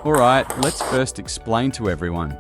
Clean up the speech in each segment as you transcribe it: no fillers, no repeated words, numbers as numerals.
Alright, let's first explain to everyone.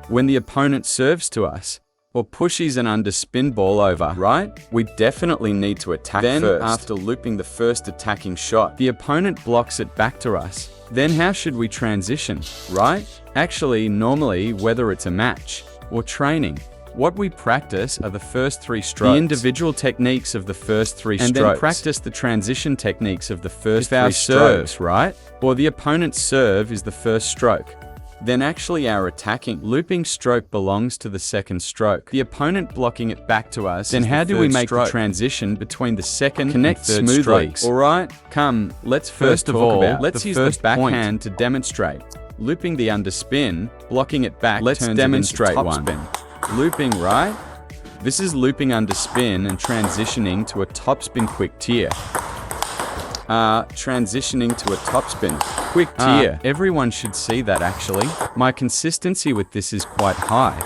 When the opponent serves to us, or pushes an underspin ball over, right? We definitely need to attack first. Then, after looping the first attacking shot, the opponent blocks it back to us. Then how should we transition, right? Actually, normally, whether it's a match or training, what we practice are the first 3 strokes, the individual techniques of the first 3 strokes, and then practice the transition techniques of the first 3 strokes, right? Or the opponent's serve is the first stroke. Then actually our attacking, looping stroke belongs to the second stroke. The opponent blocking it back to us. Then how do we make the transition between the second and third strokes? Alright, come, let's first of all, let's use the backhand to demonstrate. Looping the underspin, blocking it back, let's demonstrate one. Looping, right? This is looping underspin and transitioning to a topspin quick tier. Transitioning to a topspin quick tier. Everyone should see that actually. My consistency with this is quite high.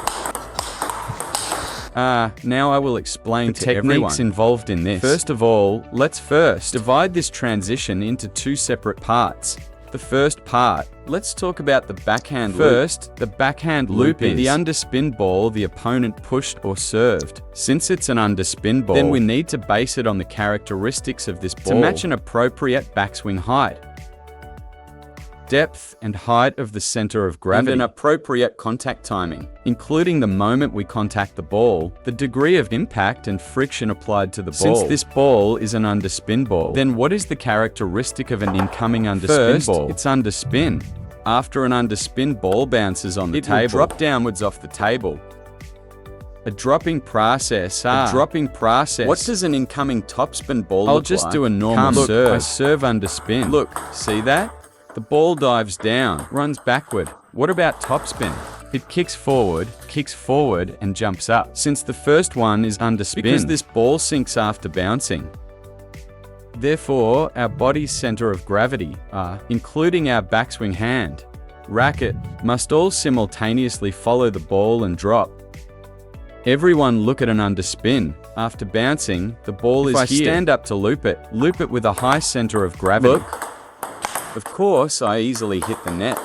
Now I will explain the techniques involved in this. First of all, let's first divide this transition into 2 separate parts. The first part, let's talk about the backhand loop. First, the backhand loop is the underspin ball the opponent pushed or served. Since it's an underspin ball, then we need to base it on the characteristics of this ball to match an appropriate backswing height, depth and height of the center of gravity, and an appropriate contact timing, including the moment we contact the ball, the degree of impact and friction applied to the ball. Since this ball is an underspin ball, then what is the characteristic of an incoming underspin ball? It's underspin. After an underspin ball bounces on the table, it will drop downwards off the table. A dropping process. What does an incoming topspin ball look like? I'll just do a normal serve. I serve underspin. Look, see that? The ball dives down, runs backward. What about topspin? It kicks forward, and jumps up. Since the first one is underspin, because this ball sinks after bouncing. Therefore, our body's center of gravity, including our backswing hand, racket, must all simultaneously follow the ball and drop. Everyone look at an underspin. After bouncing, the ball is here. If I stand up to loop it with a high center of gravity. Look. Of course, I easily hit the net.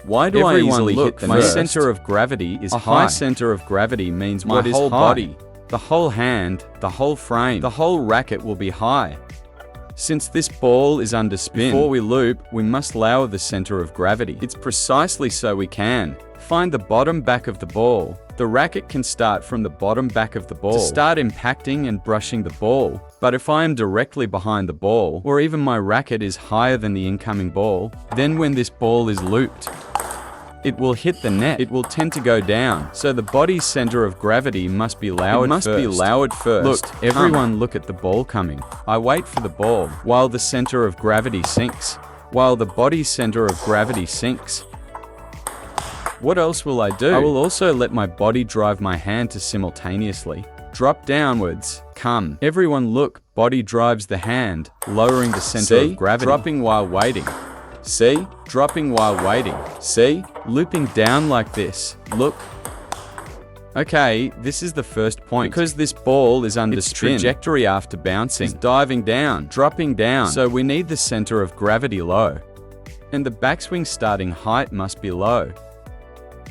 Why do I easily hit the net? My center of gravity is high. A high center of gravity means my whole body, the whole hand, the whole frame, the whole racket will be high. Since this ball is underspin, before we loop, we must lower the center of gravity. It's precisely so we can find the bottom back of the ball. The racket can start from the bottom back of the ball to start impacting and brushing the ball. But if I am directly behind the ball, or even my racket is higher than the incoming ball, then when this ball is looped, it will hit the net. It will tend to go down. So the body's center of gravity must be lowered first. Look, everyone look at the ball coming. I wait for the ball while the center of gravity sinks, while the body's center of gravity sinks. What else will I do? I will also let my body drive my hand to simultaneously drop downwards. Come. Everyone look, body drives the hand, lowering the center of gravity. Dropping while waiting. See? Dropping while waiting. See? Looping down like this. Look. Okay, this is the first point. Because this ball is under its trajectory after bouncing. It's diving down, dropping down. So we need the center of gravity low. And the backswing starting height must be low.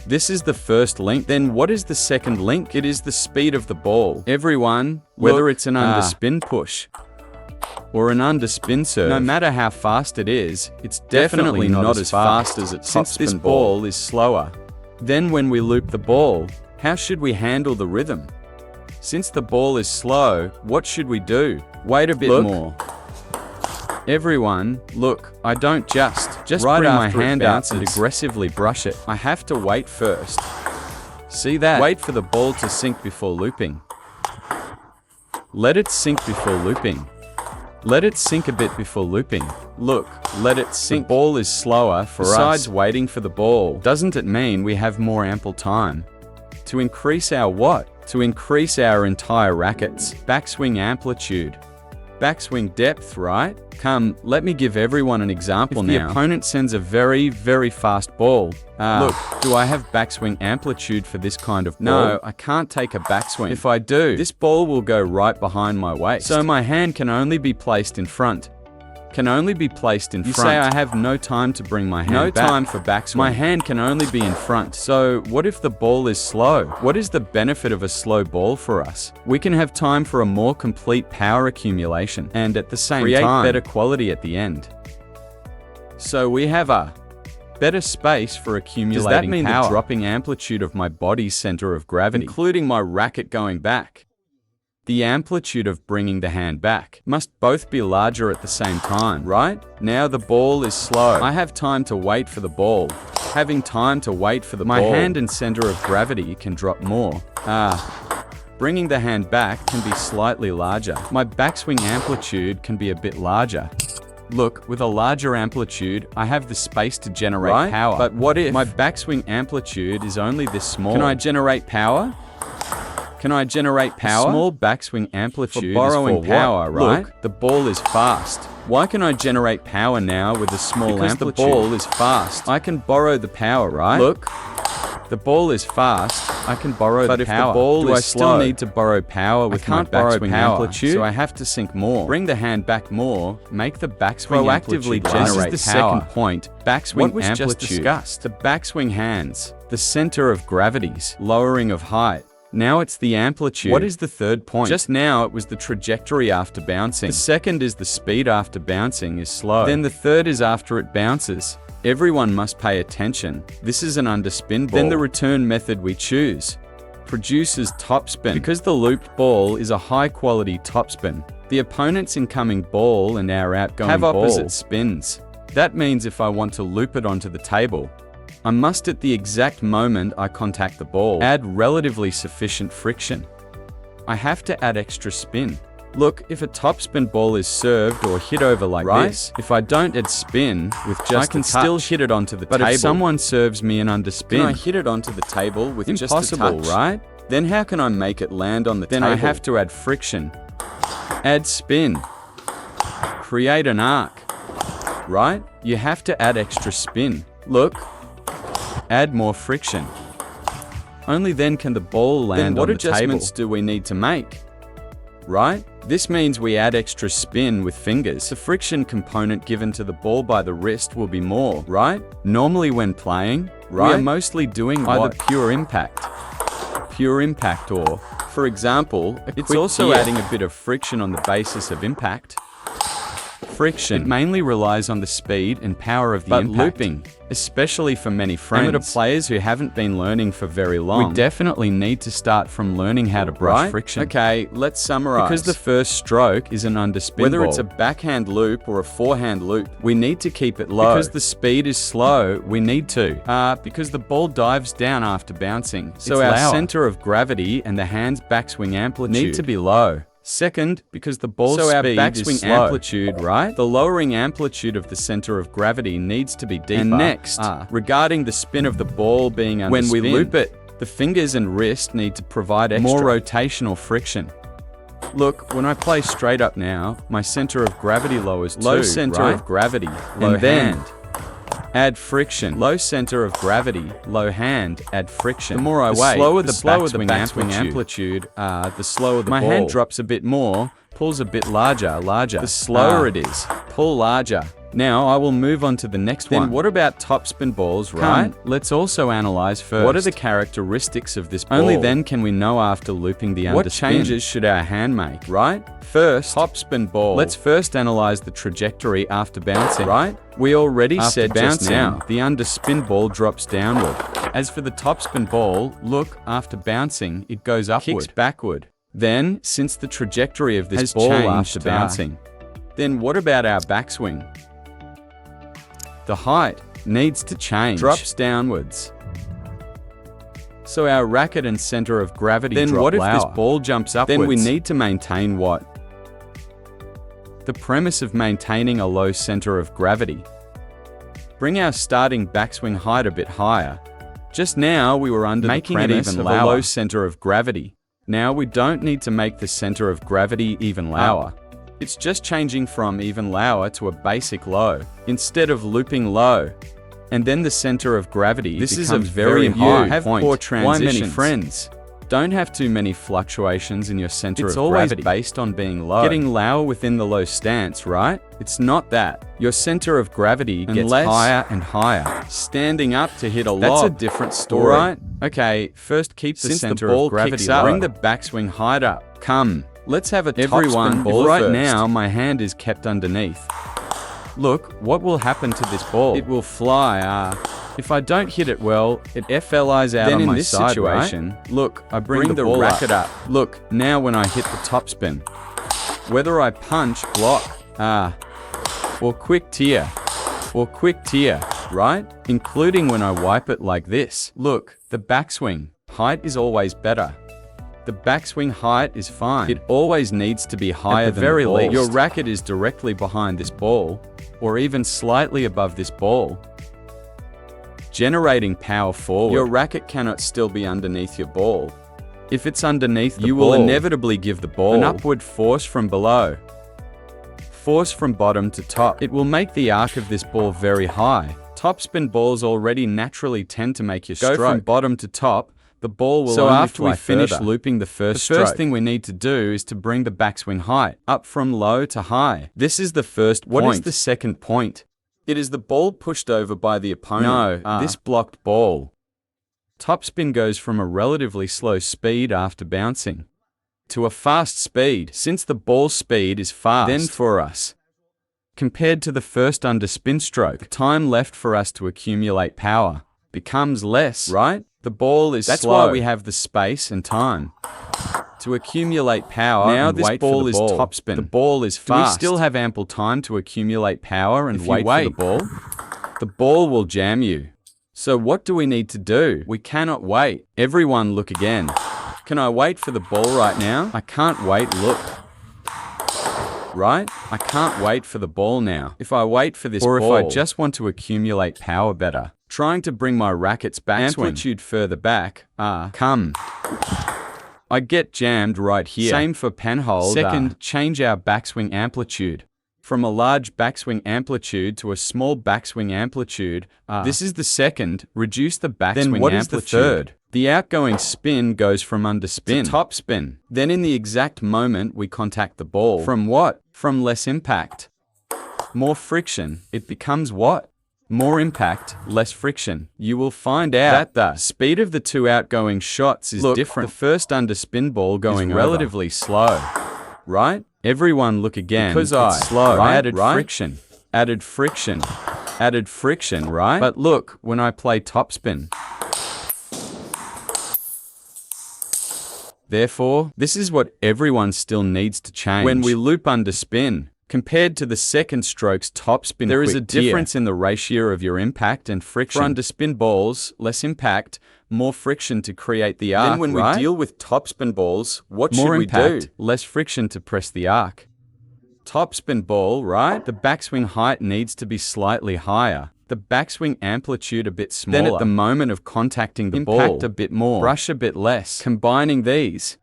This is the first link. Then what is the second link? It is the speed of the ball. Everyone, whether it's an underspin push or an underspin serve, no matter how fast it is, it's definitely not as fast as a topspin ball. Since this ball is slower. Then when we loop the ball, how should we handle the rhythm? Since the ball is slow, what should we do? Wait a bit more. Everyone, look, I don't just right bring my hand out and aggressively brush it. I have to wait first. See that? Wait for the ball to sink before looping. Let it sink before looping. Let it sink a bit before looping. Look, let it sink. The ball is slower for us. Besides waiting for the ball, doesn't it mean we have more ample time to increase our what? To increase our entire racket's backswing amplitude. Backswing depth, right? Come, let me give everyone an example now. If the opponent sends a very, very fast ball, look, do I have backswing amplitude for this kind of ball? No, I can't take a backswing. If I do, this ball will go right behind my waist. So my hand can only be placed in front. can only be placed in front. You say I have no time to bring my hand back. No time for backswing. My hand can only be in front. So what if the ball is slow? What is the benefit of a slow ball for us? We can have time for a more complete power accumulation and at the same time better quality at the end. So we have a better space for accumulating power. Does that mean the dropping amplitude of my body's center of gravity, including my racket going back, the amplitude of bringing the hand back, must both be larger at the same time, right? Now the ball is slow. I have time to wait for the ball. Having time to wait for the ball, my hand and center of gravity can drop more. Bringing the hand back can be slightly larger. My backswing amplitude can be a bit larger. Look, with a larger amplitude, I have the space to generate power. But what if my backswing amplitude is only this small? Can I generate power? Can I generate power? A small backswing amplitude for borrowing power, right? Look, the ball is fast. Why can I generate power now with a small amplitude? Because the ball is fast. I can borrow the power, right? Look, the ball is fast. I can borrow the power. But if the ball is slow, I still need to borrow power with my backswing amplitude, so I have to sink more. Bring the hand back more, make the backswing proactively generate the power. Second point, backswing amplitude. What was just discussed? The backswing hands, the center of gravities, lowering of height. Now it's the amplitude. What is the third point? Just now it was the trajectory after bouncing. The second is the speed after bouncing is slow. Then the third is after it bounces. Everyone must pay attention. This is an underspin ball. Then the return method we choose produces topspin. Because the looped ball is a high-quality topspin, the opponent's incoming ball and our outgoing have opposite spins. That means if I want to loop it onto the table, I must at the exact moment I contact the ball add relatively sufficient friction. I have to add extra spin. Look, if a topspin ball is served or hit over like this, if I don't add spin with just I can still hit it onto the table. But if someone serves me an underspin, can I hit it onto the table with just a touch? Impossible, right? Then how can I make it land on the table? Then I have to add friction, add spin, create an arc, right? You have to add extra spin. Look, add more friction. Only then can the ball land on the table. What adjustments do we need to make? Right? This means we add extra spin with fingers. The friction component given to the ball by the wrist will be more, right? Normally when playing, we are mostly doing either pure impact or, for example, it's also adding a bit of friction on the basis of impact. Friction mainly relies on the speed and power of the impact. Looping, especially for many amateur players who haven't been learning for very long, we definitely need to start from learning how to brush friction. Okay, let's summarize. Because the first stroke is an underspin ball. Whether it's a backhand loop or a forehand loop, we need to keep it low. Because the speed is slow, we need to. Because the ball dives down after bouncing, so our center of gravity and the hand's backswing amplitude need to be low. Second, because the ball's speed is slow. Amplitude, right? The lowering amplitude of the center of gravity needs to be deeper. And next, regarding the spin of the ball being underspin, when we loop it, the fingers and wrist need to provide extra more rotational friction. Look, when I play straight up now, my center of gravity lowers too, low center of gravity, low hand. Add friction. Low center of gravity, low hand, add friction. The more I wait, the slower the backswing amplitude, the slower the ball. My hand drops a bit more, pulls a bit larger. The slower it is, pull larger. Now I will move on to the next one. Then what about topspin balls, right? Let's also analyze first. What are the characteristics of this ball? Only then can we know after looping the underspin. What changes should our hand make, right? First, topspin ball. Let's first analyze the trajectory after bouncing, right? We already said just now, the underspin ball drops downward. As for the topspin ball, look, after bouncing, it goes upward, kicks backward. Then, since the trajectory of this ball after bouncing, then what about our backswing? The height needs to change, drops downwards. So our racket and center of gravity drop lower. Then what if this ball jumps upwards? Then we need to maintain what? The premise of maintaining a low center of gravity. Bring our starting backswing height a bit higher. Just now we were under the premise of a low center of gravity. Now we don't need to make the center of gravity even lower. It's just changing from even lower to a basic low, instead of looping low. And then the center of gravity becomes very important. Have poor transitions. Why many friends Don't have too many fluctuations in your center of gravity. It's always based on being low. Getting lower within the low stance, right? It's not that. Your center of gravity gets higher and higher. Standing up to hit a lob. That's a different story. Alright? Okay, first keep the center of gravity low. Bring the backswing height up. Come, let's have a topspin ball right now my hand is kept underneath. Look, what will happen to this ball? It will fly, If I don't hit it well, it FLIs out on my side, situation, right? Look, I bring the racket up. Look, now when I hit the topspin, whether I punch, block, or quick tier, right? Including when I wipe it like this. Look, the backswing height is always better. The backswing height is fine. It always needs to be higher than the very least. Your racket is directly behind this ball, or even slightly above this ball, generating power forward. Your racket cannot still be underneath your ball. If it's underneath the ball, you will inevitably give the ball an upward force from below. Force from bottom to top. It will make the arc of this ball very high. Topspin balls already naturally tend to make your stroke go from bottom to top. The ball will only after we finish looping the first thing we need to do is to bring the backswing height up from low to high. This is the first point. What is the second point? It is the ball pushed over by the opponent. No, this blocked ball. Topspin goes from a relatively slow speed after bouncing to a fast speed. Since the ball speed is fast, then for us, compared to the first underspin stroke, the time left for us to accumulate power becomes less, right? The ball is slow. That's why we have the space and time to accumulate power. Now this ball is topspin. The ball is fast. Do we still have ample time to accumulate power and wait for the ball? The ball will jam you. So what do we need to do? We cannot wait. Everyone look again. Can I wait for the ball right now? I can't wait, look. Right? I can't wait for the ball now. If I wait for this ball, or if I just want to accumulate power better, trying to bring my racket's backswing amplitude further back, come. I get jammed right here. Same for penhold. Second, change our backswing amplitude. From a large backswing amplitude to a small backswing amplitude. This is the second. Reduce the backswing amplitude. Then what is the third? The outgoing spin goes from underspin to topspin. Then in the exact moment we contact the ball. From what? From less impact. More friction. It becomes what? More impact, less friction. You will find out that the speed of the two outgoing shots is different. The first underspin ball going relatively slow, right? Everyone look again. Because it's slow. I added friction, added friction, added friction, right? But look, when I play topspin. Therefore, this is what everyone still needs to change. When we loop underspin, compared to the second stroke's topspin, there is a difference in the ratio of your impact and friction. For underspin balls, less impact, more friction to create the arc. Then when we deal with topspin balls, what should we do? Less friction to press the arc. Topspin ball, right? The backswing height needs to be slightly higher. The backswing amplitude a bit smaller. Then at the moment of contacting the ball, impact a bit more, brush a bit less. Combining these,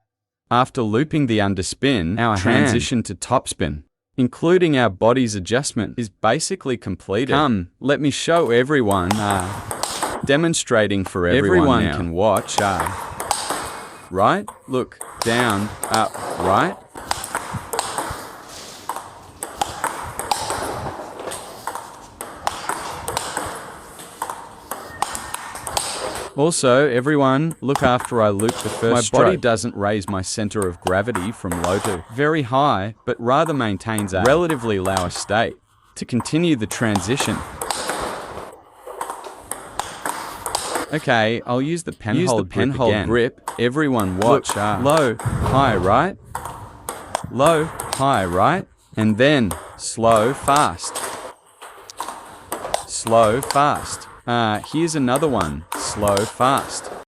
after looping the underspin, our transition to topspin, including our body's adjustment, is basically completed. Come, let me show everyone, demonstrating for everyone now. Can watch, right? Look, down, up, right? Also, everyone, look after I loop the first stroke. My body doesn't raise my center of gravity from low to very high, but rather maintains a relatively lower state. To continue the transition. Okay, I'll use the penhold grip. Everyone watch. Low, high, right? Low, high, right? And then slow, fast. Slow, fast. Here's another one. Slow, fast.